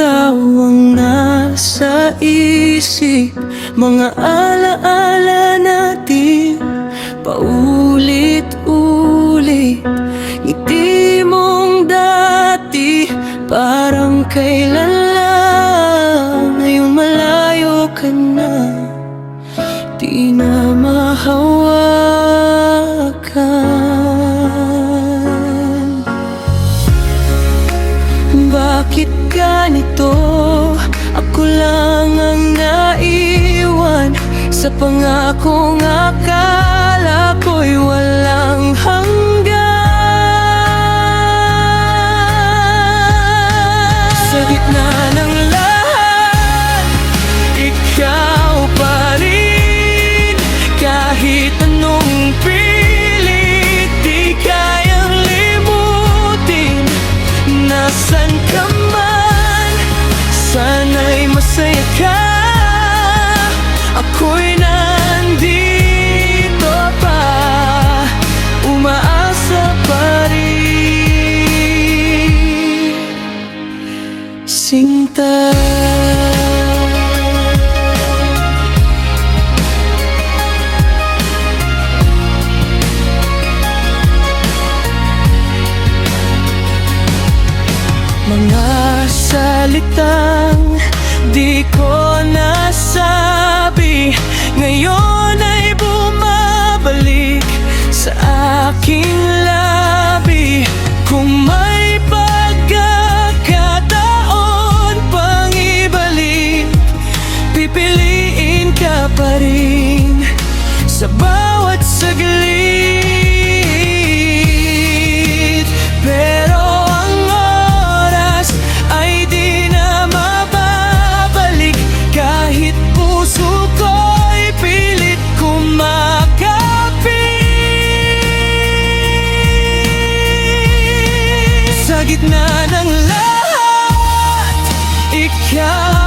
ikaw ang nasa isip, mga alaala natin paulit-ulit. Ngiti mong dati parang kailan lang, ngayon malayo ka na, di na mahawakan. Bakit ganito? Ako lang ang naiwan sa pangakong akala ko'y walang hanggan. Sa gitna ng lahat, ikaw pa rin. Kahit anong pilit, di kayang limutin. Nasaan ka man, sana'y masaya ka. Ako'y nandito pa, umaasa pa rin, sinta. Mga salitang di ko nasabi, ngayon ay bumabalik sa aking labi. Kung may pagkakataon pang ibalik, pipiliin ka pa rin sa bawat saglit. Pero ang oras ay di na mababalik, kahit puso ko'y pilit kumakapit. Sa gitna ng lahat, ikaw